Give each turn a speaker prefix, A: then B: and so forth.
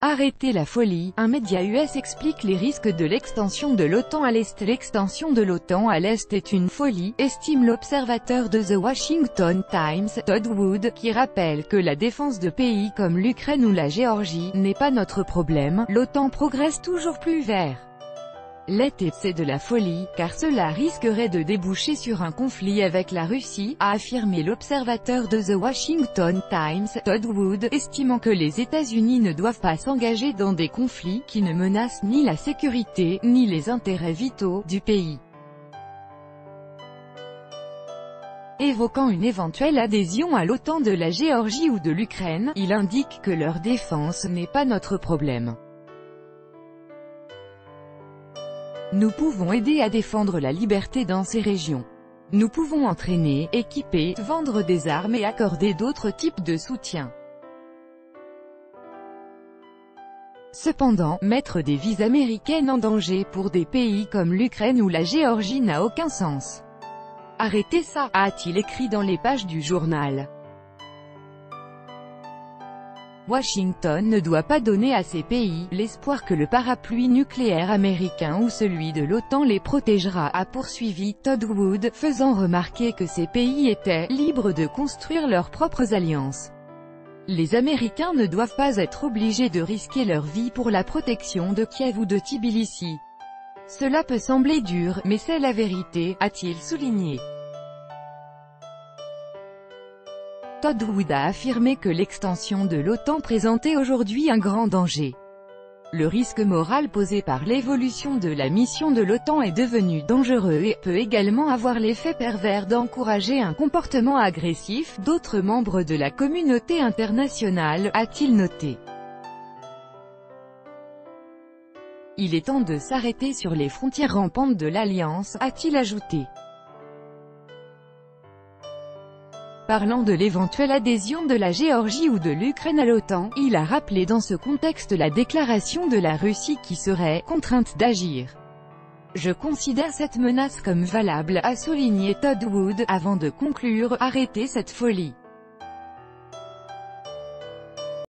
A: Arrêtez la folie. Un média US explique les risques de l'extension de l'OTAN à l'Est. L'extension de l'OTAN à l'Est est une folie, estime l'observateur de The Washington Times, Todd Wood, qui rappelle que la défense de pays comme l'Ukraine ou la Géorgie n'est pas notre problème. L'OTAN progresse toujours plus vers l'été. C'est de la folie, car cela risquerait de déboucher sur un conflit avec la Russie, a affirmé l'observateur de The Washington Times, Todd Wood, estimant que les États-Unis ne doivent pas s'engager dans des conflits qui ne menacent ni la sécurité, ni les intérêts vitaux du pays. Évoquant une éventuelle adhésion à l'OTAN de la Géorgie ou de l'Ukraine, il indique que leur défense n'est pas notre problème. Nous pouvons aider à défendre la liberté dans ces régions. Nous pouvons entraîner, équiper, vendre des armes et accorder d'autres types de soutien. Cependant, mettre des vies américaines en danger pour des pays comme l'Ukraine ou la Géorgie n'a aucun sens. Arrêtez ça, a-t-il écrit dans les pages du journal. Washington ne doit pas donner à ces pays l'espoir que le parapluie nucléaire américain ou celui de l'OTAN les protégera, a poursuivi Todd Wood, faisant remarquer que ces pays étaient libres de construire leurs propres alliances. Les Américains ne doivent pas être obligés de risquer leur vie pour la protection de Kiev ou de Tbilissi. Cela peut sembler dur, mais c'est la vérité, a-t-il souligné. Todd Wood a affirmé que l'extension de l'OTAN présentait aujourd'hui un grand danger. Le risque moral posé par l'évolution de la mission de l'OTAN est devenu dangereux et peut également avoir l'effet pervers d'encourager un comportement agressif d'autres membres de la communauté internationale, a-t-il noté. Il est temps de s'arrêter sur les frontières rampantes de l'Alliance, a-t-il ajouté. Parlant de l'éventuelle adhésion de la Géorgie ou de l'Ukraine à l'OTAN, il a rappelé dans ce contexte la déclaration de la Russie qui serait « contrainte d'agir ». Je considère cette menace comme valable, a souligné Todd Wood, avant de conclure « Arrêtez cette folie ».